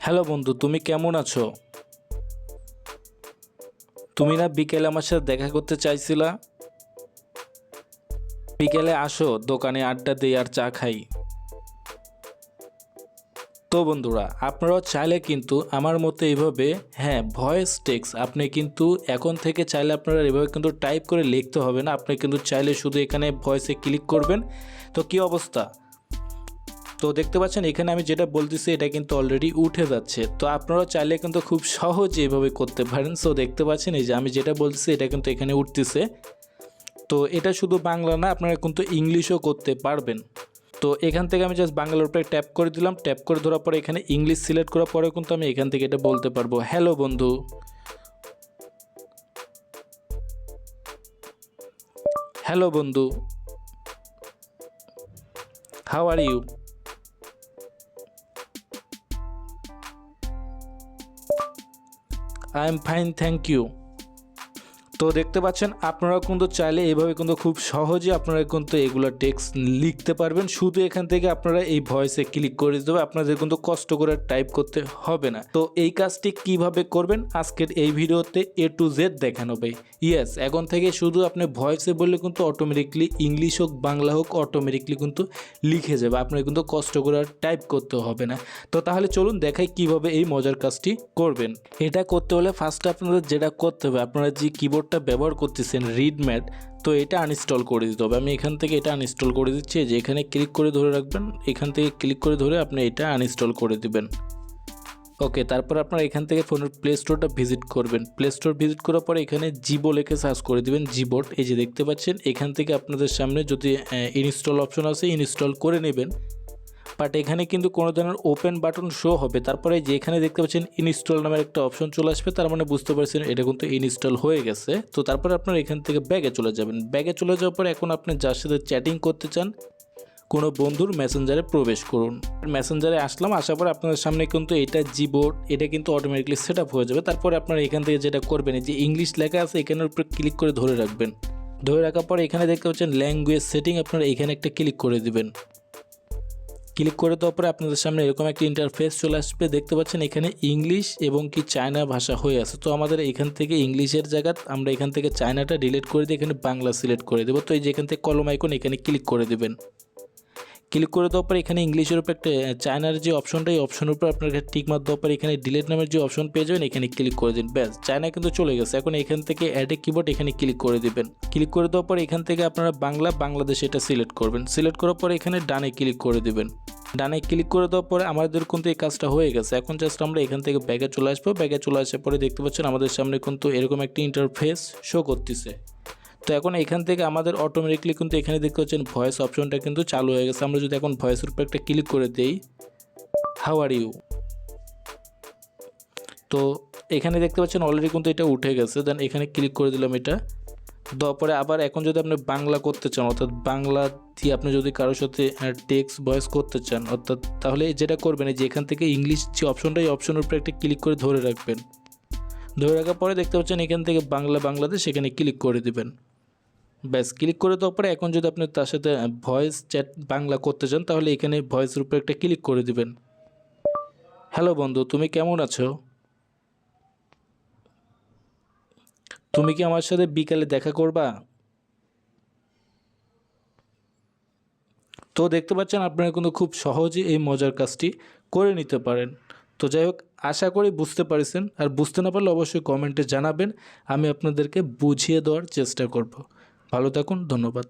Hello বন্ধু, তুমি কেমন আছো? তুমি না বিকেলে আমার সাথে দেখা করতে চাইছিলা? বিকেলে আসো, দোকানে আড্ডা দেই আর চা খাই। তো বন্ধুরা, আপনারাও চাইলে কিন্তু আমার মতো এইভাবে, হ্যাঁ, ভয়েস টেক্সট আপনি কিন্তু এখন থেকে চাইলে আপনারা এভাবে কিন্তু টাইপ করে লিখতে হবে না। আপনি কিন্তু চাইলে শুধু এখানে ভয়েসে ক্লিক করবেন। তো কি অবস্থা? তো দেখতে পাচ্ছেন এখানে আমি যেটা বলতেছি এটা কিন্তু অলরেডি উঠে যাচ্ছে। তো আপনারা চাইলে কিন্তু খুব সহজে এভাবে করতে পারেন। সো দেখতে পাচ্ছেন এই যে আমি যেটা বলতেছি এটা কিন্তু এখানে উঠতেছে। তো এটা শুধু বাংলা না, আপনারা কিন্তু ইংলিশও করতে পারবেন। তো এখান থেকে আমি জাস্ট বাংলার উপরে ট্যাপ করে দিলাম। ট্যাপ করে ধরার পরে এখানে ইংলিশ সিলেক্ট করার পরে কিন্তু আমি এখান থেকে এটা বলতে পারবো, হ্যালো বন্ধু, হ্যালো বন্ধু, how are you, I am fine, thank you. তো দেখতে পাচ্ছেন আপনারা কিন্তু চাইলে এইভাবে কিন্তু খুব সহজে আপনারা কিন্তু এগুলো টেক্সট লিখতে পারবেন। শুধু এখান থেকে আপনারা এই ভয়েসে ক্লিক করে দিতে হবে, আপনাদের কিন্তু কষ্ট করে টাইপ করতে হবে না। তো এই কাজটি কিভাবে করবেন আজকের এই ভিডিওতে A to Z দেখানো হবে। ইয়েস, এখন থেকে শুধু আপনি ভয়েসে বললে কিন্তু অটোমেটিকলি ইংলিশ হোক বাংলা হোক অটোমেটিকলি কিন্তু লিখে যাবে, আপনার কিন্তু কষ্ট করে টাইপ করতে হবে না। তো তাহলে চলুন দেখাই কিভাবে এই মজার কাজটি করবেন। এটা করতে হলে ফার্স্টে আপনাদের যেটা করতে হবে, আপনারা যে কিবোর্ডটা ব্যবহার করতেছেন রিডম্যাট, তো এটা আনইনস্টল করে দিতে হবে। আমি এখান থেকে এটা আনইনস্টল করে দিচ্ছি। যে এখানে ক্লিক করে ধরে রাখবেন, এখান থেকে ক্লিক করে ধরে আপনি এটা আনইনস্টল করে দিবেন। ওকে, তারপর আপনারা এখান থেকে ফোনের প্লে স্টোরটা ভিজিট করবেন। প্লে স্টোর ভিজিট করার পরে এখানে জিবো লিখে সার্চ করে দিবেন, জিবোর্ড। এই যে দেখতে পাচ্ছেন এখান থেকে আপনাদের সামনে যদি ইনস্টল অপশন আছে ইনস্টল করে নেবেন। বাট এখানে কিন্তু কোনো ধরনের ওপেন বাটন শো হবে, তারপরে যে এখানে দেখতে পাচ্ছেন ইনস্টল নামের একটা অপশন চলে আসবে, তার মানে বুঝতে পারছেন এটা কিন্তু ইনস্টল হয়ে গেছে। তো তারপরে আপনারা এখান থেকে ব্যাগে চলে যাবেন। ব্যাগে চলে যাওয়ার পরে এখন আপনি যার সাথে চ্যাটিং করতে চান কোনো বন্ধুর মেসেঞ্জারে প্রবেশ করুন। মেসেঞ্জারে আসলাম, আসার পরে আপনাদের সামনে কিন্তু এটা জিবোর্ড, এটা কিন্তু অটোমেটিকলি সেট আপ হয়ে যাবে। তারপরে আপনারা এখান থেকে যেটা করবেন, যে ইংলিশ লেখা আছে এখানের উপরে ক্লিক করে ধরে রাখবেন। ধরে রাখার পরে এখানে দেখতে পাচ্ছেন ল্যাঙ্গুয়েজ সেটিং, আপনারা এখানে একটা ক্লিক করে দিবেন। ক্লিক করে দেওয়ার পরে আপনাদের সামনে এরকম একটা ইন্টারফেস চলে আসবে। দেখতে পাচ্ছেন এখানে ইংলিশ এবং কি চায়না ভাষা হয়ে আছে। তো আমাদের এখান থেকে ইংলিশের জায়গা আমরা এখান থেকে চায়নাটা ডিলিট করে দিয়ে এখানে বাংলা সিলেক্ট করে দেবো। তো এই যে এখান থেকে কলম আইকন এখানে ক্লিক করে দেবেন। ক্লিক করে দেওয়ার পরে এখানে ইংলিশের উপর একটা চায়নার যে অপশনটা, এই অপশনের উপর আপনার টিক মার দেওয়ার পরে এখানে ডিলিট নামের যে অপশন পেয়ে যাবেন, এখানে ক্লিক করে দিন। ব্যাস, চায়না কিন্তু চলে গেছে। এখন এখান থেকে অ্যাড এ কিবোর্ড এখানে ক্লিক করে দিবেন। ক্লিক করে দেওয়ার পরে এখান থেকে আপনারা বাংলাদেশ এটা সিলেক্ট করবেন। সিলেক্ট করার পরে এখানে ডানে ক্লিক করে দিবেন। ডানে ক্লিক করে দেওয়ার পরে আমাদের কিন্তু এই কাজটা হয়ে গেছে। এখন জাস্ট আমরা এখান থেকে ব্যাগে চলে আসবো। ব্যাগে চলে আসার পরে দেখতে পাচ্ছেন আমাদের সামনে কিন্তু এরকম একটা ইন্টারফেস শো করতেছে। তো এখন এখান থেকে আমাদের অটোমেটিকলি কিন্তু এখানে দেখতে পাচ্ছেন ভয়েস অপশনটা কিন্তু চালু হয়ে গেছে। আমরা যদি এখন ভয়েসের উপর একটা ক্লিক করে দেই, হাউ আর ইউ, তো এখানে দেখতে পাচ্ছেন অলরেডি কিন্তু এটা উঠে গেছে। দেন এখানে ক্লিক করে দিলাম এটা দেওয়ার পরে আবার এখন যদি আপনি বাংলা করতে চান, অর্থাৎ বাংলা দিয়ে আপনি যদি কারোর সাথে টেক্সট ভয়েস করতে চান, অর্থাৎ তাহলে যেটা করবেন যে এখান থেকে ইংলিশ যে অপশনটা, এই অপশনের উপরে একটা ক্লিক করে ধরে রাখবেন। ধরে রাখার পরে দেখতে পাচ্ছেন এখান থেকে বাংলাদেশ এখানে ক্লিক করে দিবেন। ব্যাস, ক্লিক করে দেওয়ার পরে এখন যদি আপনি তার সাথে ভয়েস চ্যাট বাংলা করতে চান, তাহলে এখানে ভয়েসের উপরে একটা ক্লিক করে দিবেন। হ্যালো বন্ধু, তুমি কেমন আছো? তুমি কি আমার সাথে বিকালে দেখা করবা? তো দেখতে পাচ্ছেন আপনারা কিন্তু খুব সহজেই এই মজার কাজটি করে নিতে পারেন। তো যাই হোক, আশা করি বুঝতে পারছেন। আর বুঝতে না পারলে অবশ্যই কমেন্টে জানাবেন, আমি আপনাদেরকে বুঝিয়ে দেওয়ার চেষ্টা করব। ভালো থাকুন, ধন্যবাদ।